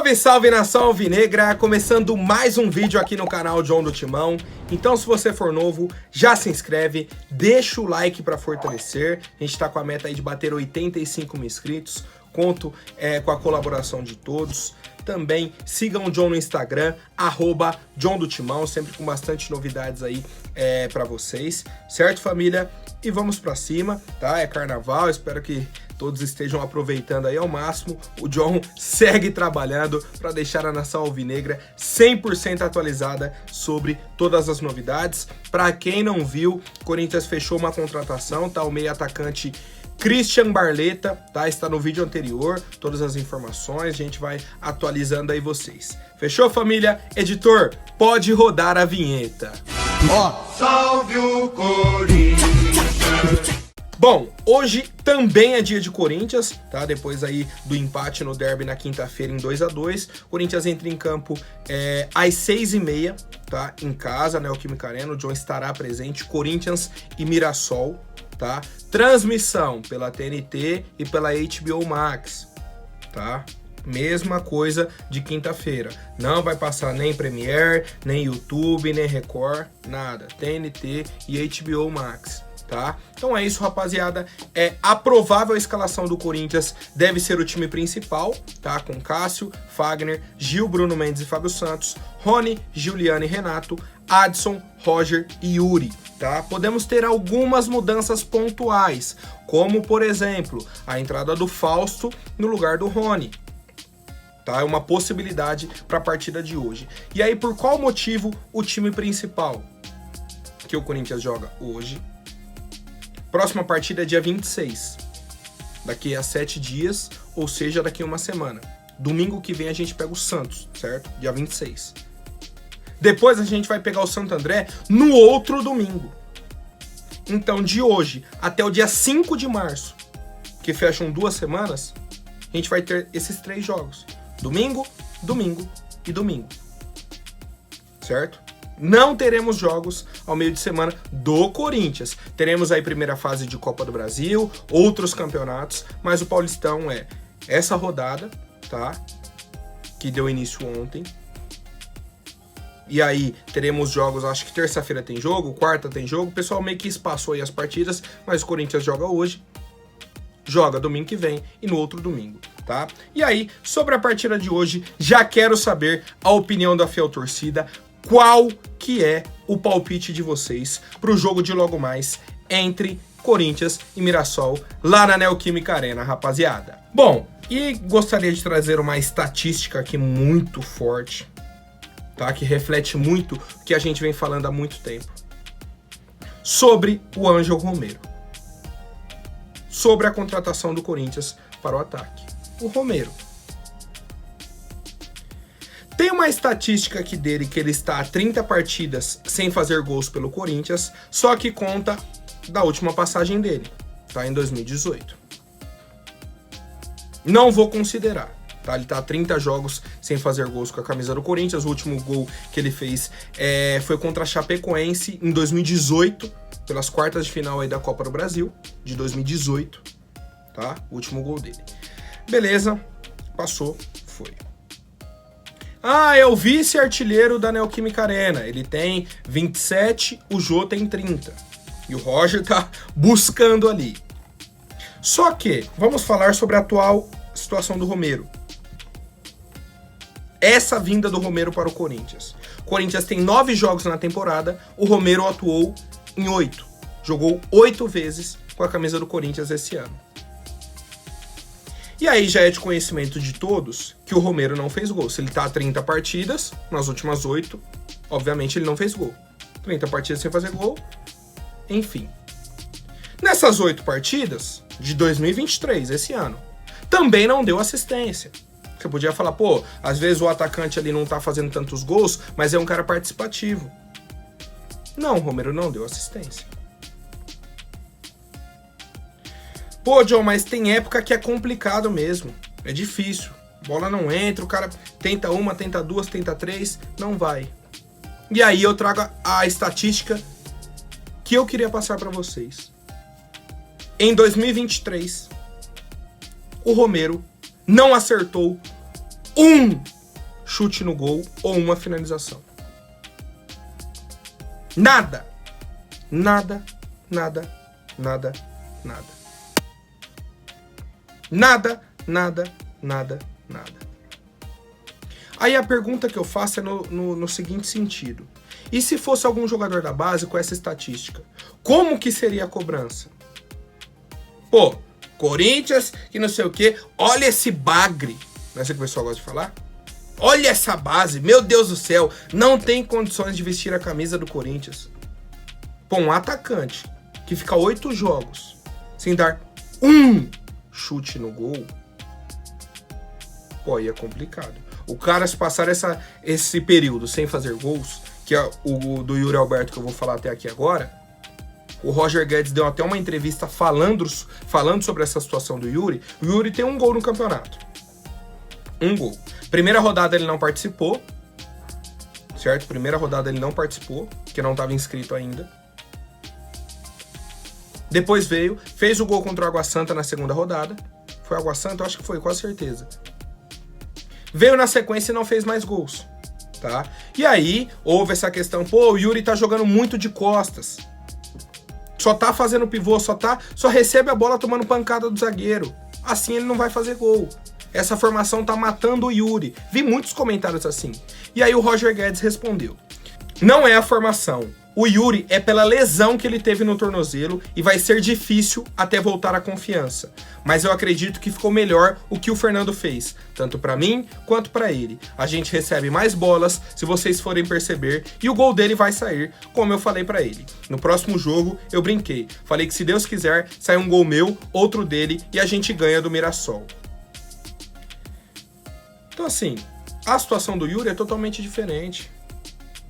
Salve, salve nação alvinegra, começando mais um vídeo aqui no canal John do Timão. Então se você for novo, já se inscreve, deixa o like para fortalecer. A gente tá com a meta aí de bater 85 mil inscritos, conto com a colaboração de todos. Também sigam o John no Instagram, @John do Timão, sempre com bastante novidades aí para vocês, certo, família? E vamos para cima, tá? É carnaval, espero que todos estejam aproveitando aí ao máximo. O John segue trabalhando para deixar a nação alvinegra 100% atualizada sobre todas as novidades. Para quem não viu, o Corinthians fechou uma contratação, tá? O meio atacante Christian Barleta, tá? Está no vídeo anterior, todas as informações, a gente vai atualizando aí vocês. Fechou, família? Editor, pode rodar a vinheta. Ó, salve o Corinthians! Bom, hoje também é dia de Corinthians, tá? Depois aí do empate no derby na quinta-feira em 2-2, Corinthians entra em campo às 6h30, tá? Em casa, né? O Neoquímica Arena, o John estará presente, Corinthians e Mirassol, tá? Transmissão pela TNT e pela HBO Max, tá? Mesma coisa de quinta-feira. Não vai passar nem Premiere, nem YouTube, nem Record, nada. TNT e HBO Max, tá? Então é isso, rapaziada. A provável escalação do Corinthians deve ser o time principal, tá? Com Cássio, Fagner, Gil, Bruno Mendes e Fábio Santos, Rony, Giuliano e Renato, Adson, Roger e Yuri, tá? Podemos ter algumas mudanças pontuais, como, por exemplo, a entrada do Fausto no lugar do Rony, tá? É uma possibilidade para a partida de hoje. E aí, por qual motivo o time principal que o Corinthians joga hoje? Próxima partida é dia 26, daqui a 7 dias, ou seja, daqui a uma semana. Domingo que vem a gente pega o Santos, certo? Dia 26. Depois a gente vai pegar o Santo André no outro domingo. Então, de hoje até o dia 5 de março, que fecham 2 semanas, a gente vai ter esses 3 jogos. Domingo, domingo e domingo. Certo? Não teremos jogos ao meio de semana do Corinthians. Teremos aí primeira fase de Copa do Brasil, outros campeonatos, mas o Paulistão é essa rodada, tá? Que deu início ontem. E aí teremos jogos, acho que terça-feira tem jogo, quarta tem jogo. O pessoal meio que espaçou aí as partidas, mas o Corinthians joga hoje, joga domingo que vem e no outro domingo, tá? E aí, sobre a partida de hoje, já quero saber a opinião da fiel torcida. Qual que é o palpite de vocês para o jogo de logo mais entre Corinthians e Mirassol lá na Neoquímica Arena, rapaziada? Bom, e gostaria de trazer uma estatística aqui muito forte, tá? Que reflete muito o que a gente vem falando há muito tempo sobre o Ângelo Romero, sobre a contratação do Corinthians para o ataque. O Romero tem uma estatística aqui dele que ele está a 30 partidas sem fazer gols pelo Corinthians, só que conta da última passagem dele, tá? Em 2018. Não vou considerar, tá? Ele tá a 30 jogos sem fazer gols com a camisa do Corinthians. O último gol que ele fez foi contra a Chapecoense em 2018, pelas quartas de final aí da Copa do Brasil, de 2018, tá? O último gol dele. Beleza, passou, foi. Ah, é o vice-artilheiro da Neoquímica Arena. Ele tem 27, o Jô tem 30. E o Roger tá buscando ali. Só que, vamos falar sobre a atual situação do Romero. Essa vinda do Romero para o Corinthians. O Corinthians tem 9 jogos na temporada, o Romero atuou em 8. Jogou 8 vezes com a camisa do Corinthians esse ano. E aí já é de conhecimento de todos que o Romero não fez gol. Se ele tá a 30 partidas, nas últimas 8, obviamente ele não fez gol. 30 partidas sem fazer gol, enfim. Nessas 8 partidas de 2023, esse ano, também não deu assistência. Você podia falar, pô, às vezes o atacante ali não tá fazendo tantos gols, mas é um cara participativo. Não, o Romero não deu assistência. Pô, John, mas tem época que é complicado mesmo. É difícil. Bola não entra, o cara tenta uma, tenta duas, tenta 3, não vai. E aí eu trago a estatística que eu queria passar para vocês. Em 2023, o Romero não acertou um chute no gol ou uma finalização. Nada. Nada, nada, nada, nada. Nada, nada, nada, nada. Aí a pergunta que eu faço é no seguinte sentido. E se fosse algum jogador da base com essa estatística? Como que seria a cobrança? Pô, Corinthians, que não sei o quê. Olha esse bagre. Não é assim que o pessoal gosta de falar? Olha essa base. Meu Deus do céu. Não tem condições de vestir a camisa do Corinthians. Pô, um atacante que fica 8 jogos sem dar um chute no gol. Pô, aí é complicado. O cara, se passar esse período sem fazer gols, que é o do Yuri Alberto que eu vou falar até aqui agora, o Roger Guedes deu até uma entrevista falando sobre essa situação do Yuri. O Yuri tem um gol no campeonato. Um gol. Primeira rodada ele não participou, certo? Primeira rodada ele não participou, porque não estava inscrito ainda. Depois veio, fez o gol contra o Água Santa na segunda rodada. Foi Água Santa? Eu acho que foi, com certeza. Veio na sequência e não fez mais gols, tá? E aí, houve essa questão, pô, o Yuri tá jogando muito de costas. Só tá fazendo pivô, só recebe a bola tomando pancada do zagueiro. Assim ele não vai fazer gol. Essa formação tá matando o Yuri. Vi muitos comentários assim. E aí o Roger Guedes respondeu. Não é a formação. O Yuri é pela lesão que ele teve no tornozelo e vai ser difícil até voltar à confiança. Mas eu acredito que ficou melhor o que o Fernando fez, tanto para mim quanto para ele. A gente recebe mais bolas, se vocês forem perceber, e o gol dele vai sair, como eu falei para ele. No próximo jogo, eu brinquei. Falei que se Deus quiser, sai um gol meu, outro dele e a gente ganha do Mirassol. Então assim, a situação do Yuri é totalmente diferente.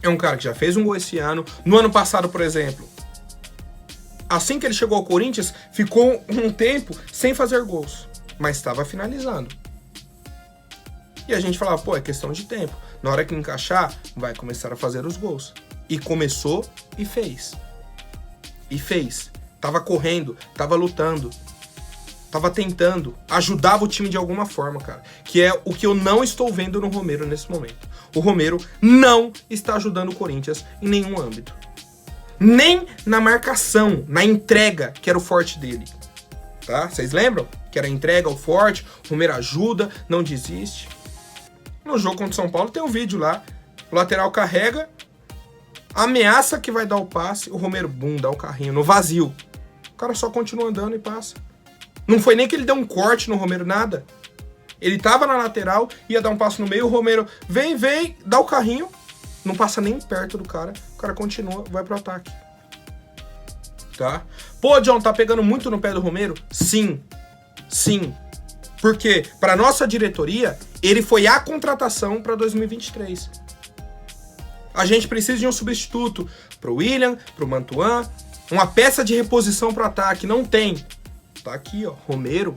É um cara que já fez um gol esse ano. No ano passado, por exemplo, assim que ele chegou ao Corinthians, ficou um tempo sem fazer gols, mas estava finalizando. E a gente falava, pô, é questão de tempo. Na hora que encaixar, vai começar a fazer os gols. E começou e fez. E fez. Tava correndo, tava lutando, tava tentando, ajudava o time de alguma forma, cara. Que é o que eu não estou vendo no Romero nesse momento. O Romero não está ajudando o Corinthians em nenhum âmbito. Nem na marcação, na entrega, que era o forte dele. Tá? Vocês lembram? Que era a entrega, o forte, o Romero ajuda, não desiste. No jogo contra o São Paulo tem um vídeo lá. O lateral carrega, ameaça que vai dar o passe, o Romero, bum, dá o carrinho no vazio. O cara só continua andando e passa. Não foi nem que ele deu um corte no Romero, nada. Ele tava na lateral, ia dar um passo no meio, o Romero vem, dá o carrinho, não passa nem perto do cara, o cara continua, vai pro ataque. Tá? Pô, John, tá pegando muito no pé do Romero? Sim. Sim. Porque, para nossa diretoria, ele foi a contratação para 2023. A gente precisa de um substituto pro William, pro Mantuan, uma peça de reposição pro ataque, não tem. Tá aqui, ó, Romero.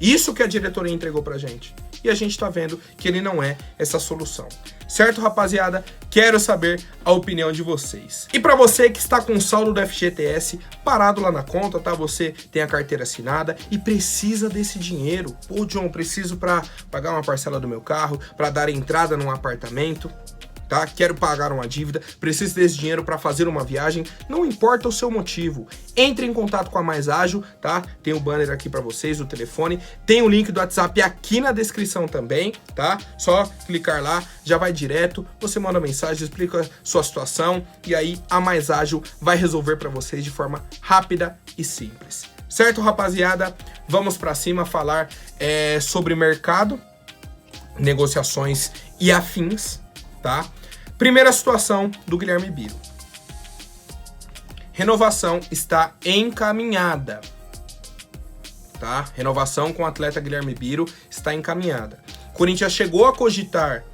Isso que a diretoria entregou pra gente. E a gente tá vendo que ele não é essa solução. Certo, rapaziada? Quero saber a opinião de vocês. E pra você que está com o saldo do FGTS parado lá na conta, tá? Você tem a carteira assinada e precisa desse dinheiro. Pô, John, preciso pra pagar uma parcela do meu carro, pra dar entrada num apartamento. Tá? Quero pagar uma dívida, preciso desse dinheiro para fazer uma viagem, não importa o seu motivo, entre em contato com a Mais Ágil, tá? Tem o banner aqui para vocês, o telefone, tem o link do WhatsApp aqui na descrição também, tá? Só clicar lá, já vai direto, você manda mensagem, explica sua situação e aí a Mais Ágil vai resolver para vocês de forma rápida e simples. Certo, rapaziada? Vamos para cima falar sobre mercado, negociações e afins, tá? Primeira situação do Guilherme Biro. Renovação está encaminhada, tá? Renovação com o atleta Guilherme Biro está encaminhada. Corinthians chegou a cogitar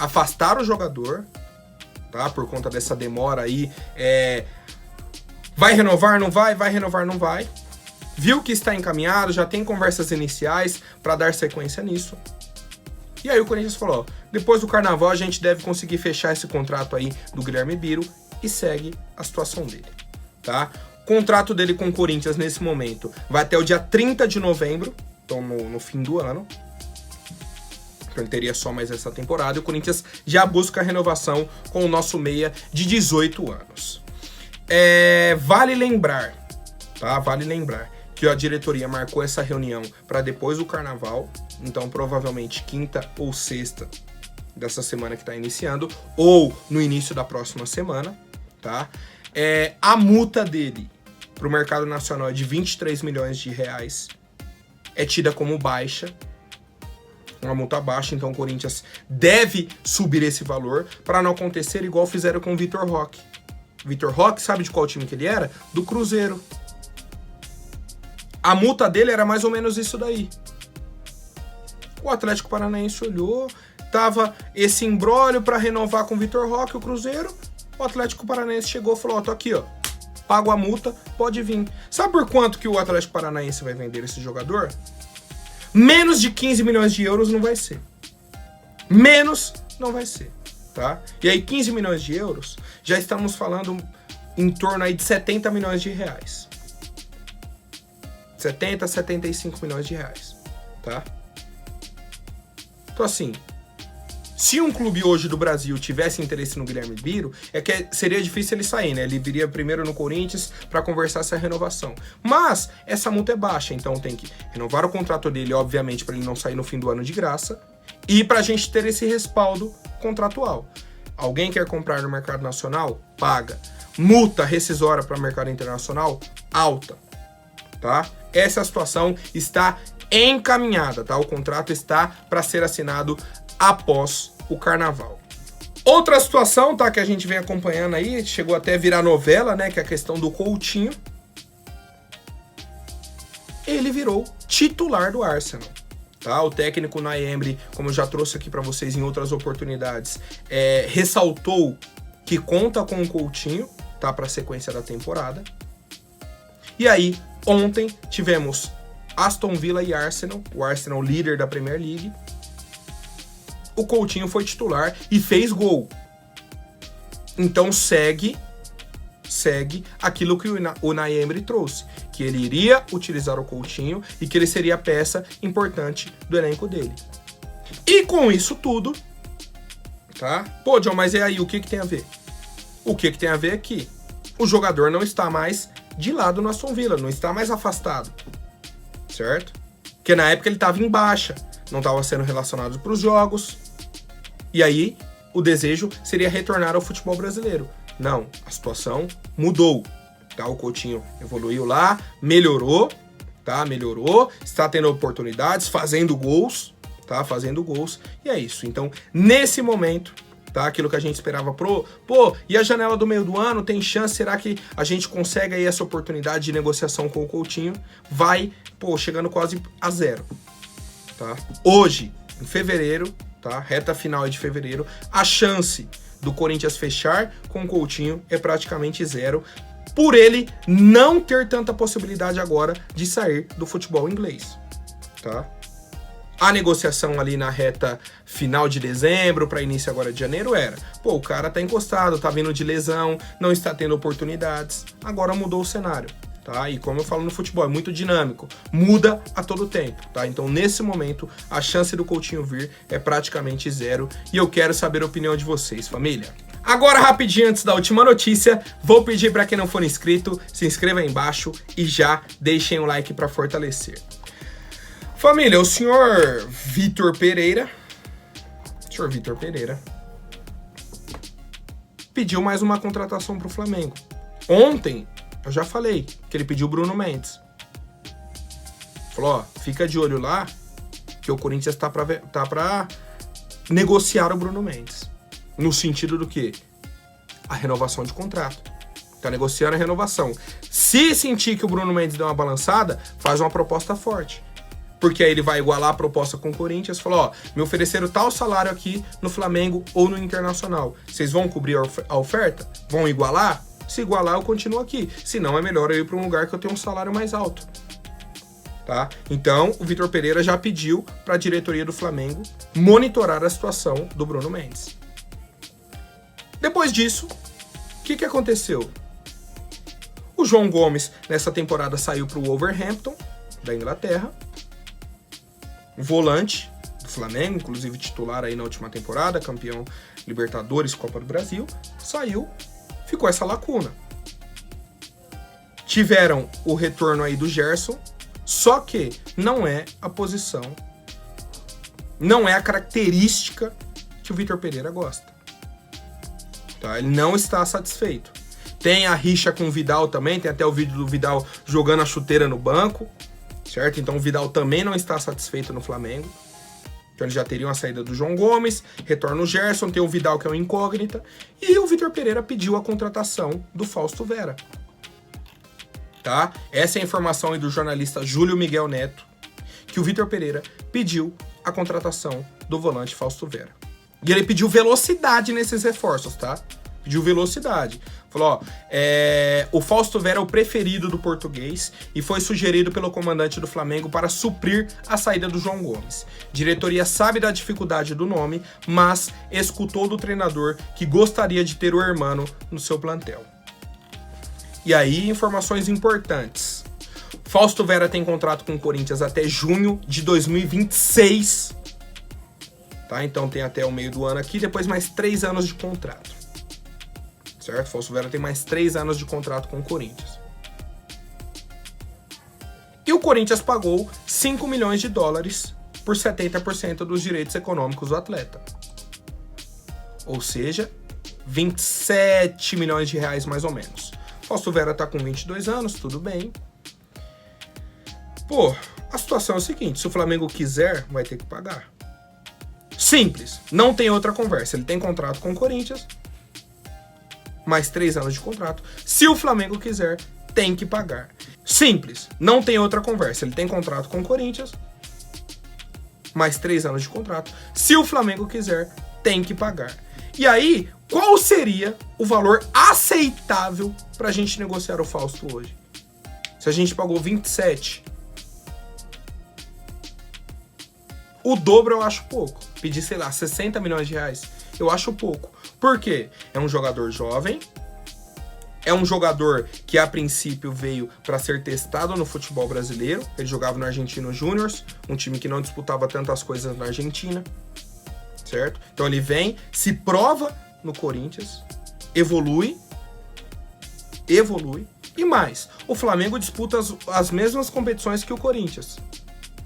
afastar o jogador, tá? Por conta dessa demora aí. Vai renovar, não vai? Vai renovar, não vai? Viu que está encaminhado, já tem conversas iniciais para dar sequência nisso. E aí o Corinthians falou, ó, depois do Carnaval a gente deve conseguir fechar esse contrato aí do Guilherme Biro e segue a situação dele, tá? O contrato dele com o Corinthians nesse momento vai até o dia 30 de novembro, então no fim do ano. Então ele teria só mais essa temporada. E o Corinthians já busca a renovação com o nosso meia de 18 anos. Vale lembrar, tá? Vale lembrar que a diretoria marcou essa reunião para depois do Carnaval. Então provavelmente quinta ou sexta dessa semana que está iniciando, ou no início da próxima semana, tá? A multa dele para o mercado nacional é de 23 milhões de reais. É tida como baixa, uma multa baixa, então o Corinthians deve subir esse valor para não acontecer igual fizeram com o Vitor Roque. Vitor Roque, sabe de qual time que ele era? Do Cruzeiro. A multa dele era mais ou menos isso daí. O Atlético Paranaense olhou, tava esse imbróglio para renovar com o Vitor Roque, o Cruzeiro. O Atlético Paranaense chegou e falou, ó, tô aqui, ó, pago a multa, pode vir. Sabe por quanto que o Atlético Paranaense vai vender esse jogador? Menos de 15 milhões de euros não vai ser. Menos não vai ser, tá? E aí 15 milhões de euros, já estamos falando em torno aí de 70 milhões de reais. 70, 75 milhões de reais, tá? Então assim, se um clube hoje do Brasil tivesse interesse no Guilherme Biro, seria difícil ele sair, né? Ele viria primeiro no Corinthians para conversar essa renovação. Mas essa multa é baixa, então tem que renovar o contrato dele, obviamente, para ele não sair no fim do ano de graça, e para a gente ter esse respaldo contratual. Alguém quer comprar no mercado nacional? Paga. Multa rescisória para o mercado internacional? Alta, tá? Essa situação está encaminhada, tá? O contrato está para ser assinado após o Carnaval. Outra situação, tá, que a gente vem acompanhando aí, chegou até a virar novela, né, que é a questão do Coutinho. Ele virou titular do Arsenal, tá? O técnico Unai Emery, como eu já trouxe aqui para vocês em outras oportunidades, ressaltou que conta com o Coutinho, tá, para a sequência da temporada. E aí, ontem tivemos Aston Villa e Arsenal, o Arsenal líder da Premier League. O Coutinho foi titular e fez gol. Então segue aquilo que o Unai Emery trouxe, que ele iria utilizar o Coutinho e que ele seria a peça importante do elenco dele. E com isso tudo, tá? Pô, John, mas e aí, o que tem a ver? O que tem a ver é que o jogador não está mais de lado no Aston Villa, não está mais afastado, certo? Porque na época ele estava em baixa, não estava sendo relacionado para os jogos, e aí o desejo seria retornar ao futebol brasileiro. Não, a situação mudou, tá? O Coutinho evoluiu lá, melhorou, tá? Melhorou, está tendo oportunidades, fazendo gols, tá? Fazendo gols, e é isso. Então, nesse momento, tá? Aquilo que a gente esperava e a janela do meio do ano, tem chance, será que a gente consegue aí essa oportunidade de negociação com o Coutinho? Vai, chegando quase a zero, tá? Hoje, em fevereiro, tá? Reta final de fevereiro, a chance do Corinthians fechar com o Coutinho é praticamente zero, por ele não ter tanta possibilidade agora de sair do futebol inglês, tá? A negociação ali na reta final de dezembro para início agora de janeiro era, o cara tá encostado, tá vindo de lesão, não está tendo oportunidades, agora mudou o cenário, tá? E como eu falo no futebol, é muito dinâmico, muda a todo tempo, tá? Então nesse momento a chance do Coutinho vir é praticamente zero e eu quero saber a opinião de vocês, família. Agora, rapidinho, antes da última notícia, vou pedir para quem não for inscrito, se inscreva aí embaixo e já deixem um like para fortalecer. Família, o senhor Vitor Pereira pediu mais uma contratação para o Flamengo. Ontem, eu já falei que ele pediu o Bruno Mendes. Falou, fica de olho lá, que o Corinthians tá para negociar o Bruno Mendes. No sentido do quê? A renovação de contrato. Tá negociando a renovação. Se sentir que o Bruno Mendes deu uma balançada, faz uma proposta forte. Porque aí ele vai igualar a proposta com o Corinthians e falou, me ofereceram tal salário aqui no Flamengo ou no Internacional. Vocês vão cobrir a oferta? Vão igualar? Se igualar, eu continuo aqui. Se não, é melhor eu ir para um lugar que eu tenho um salário mais alto. Tá? Então, o Vitor Pereira já pediu para a diretoria do Flamengo monitorar a situação do Bruno Mendes. Depois disso, o que aconteceu? O João Gomes, nessa temporada, saiu para o Wolverhampton, da Inglaterra. O volante do Flamengo, inclusive titular aí na última temporada, campeão Libertadores, Copa do Brasil, saiu, ficou essa lacuna. Tiveram o retorno aí do Gerson, só que não é a posição, não é a característica que o Vitor Pereira gosta. Tá? Ele não está satisfeito. Tem a rixa com o Vidal também, tem até o vídeo do Vidal jogando a chuteira no banco, certo? Então o Vidal também não está satisfeito no Flamengo. Então eles já teriam a saída do João Gomes, retorna o Gerson, tem o Vidal que é uma incógnita, e o Vitor Pereira pediu a contratação do Fausto Vera. Tá? Essa é a informação aí do jornalista Júlio Miguel Neto, que o Vitor Pereira pediu a contratação do volante Fausto Vera. E ele pediu velocidade nesses reforços, tá? Pediu velocidade. Falou, ó, o Fausto Vera é o preferido do português e foi sugerido pelo comandante do Flamengo para suprir a saída do João Gomes. Diretoria sabe da dificuldade do nome, mas escutou do treinador que gostaria de ter o Hermano no seu plantel. E aí, informações importantes. Fausto Vera tem contrato com o Corinthians até junho de 2026. Tá? Então tem até o meio do ano aqui, depois mais 3 anos de contrato. Certo? Fausto Vera tem mais 3 anos de contrato com o Corinthians. E o Corinthians pagou 5 milhões de dólares por 70% dos direitos econômicos do atleta. Ou seja, 27 milhões de reais mais ou menos. Fausto Vera tá com 22 anos, tudo bem. Pô, a situação é o seguinte, se o Flamengo quiser, vai ter que pagar. Simples, não tem outra conversa. Ele tem contrato com o Corinthians, mais 3 anos de contrato. Se o Flamengo quiser, tem que pagar. Simples, não tem outra conversa. Ele tem contrato com o Corinthians, mais 3 anos de contrato. Se o Flamengo quiser, tem que pagar. E aí, qual seria o valor aceitável pra gente negociar o Fausto hoje? Se a gente pagou 27, o dobro eu acho pouco. Pedir, sei lá, 60 milhões de reais, eu acho pouco. Por quê? É um jogador jovem, é um jogador que a princípio veio para ser testado no futebol brasileiro. Ele jogava no Argentino Júnior, um time que não disputava tantas coisas na Argentina, certo? Então ele vem, se prova no Corinthians, evolui, e mais, o Flamengo disputa as mesmas competições que o Corinthians.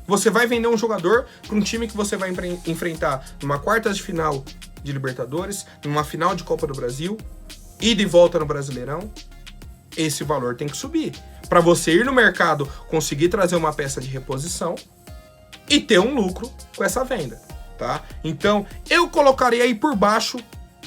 Você vai vender um jogador para um time que você vai enfrentar numa quartas de final de Libertadores, numa final de Copa do Brasil, ida e volta no Brasileirão, esse valor tem que subir. Para você ir no mercado, conseguir trazer uma peça de reposição e ter um lucro com essa venda, tá? Então, eu colocaria aí por baixo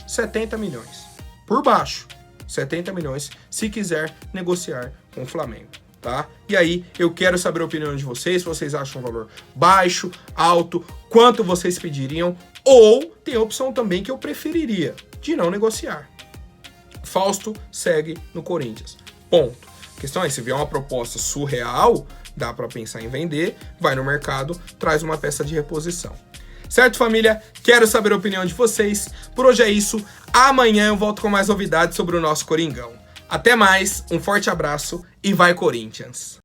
70 milhões. Por baixo, 70 milhões, se quiser negociar com o Flamengo, tá? E aí, eu quero saber a opinião de vocês, se vocês acham um valor baixo, alto, quanto vocês pediriam, ou tem a opção também que eu preferiria, de não negociar. Fausto segue no Corinthians. Ponto. A questão é, se vier uma proposta surreal, dá para pensar em vender, vai no mercado, traz uma peça de reposição. Certo, família? Quero saber a opinião de vocês. Por hoje é isso. Amanhã eu volto com mais novidades sobre o nosso Coringão. Até mais, um forte abraço e vai Corinthians!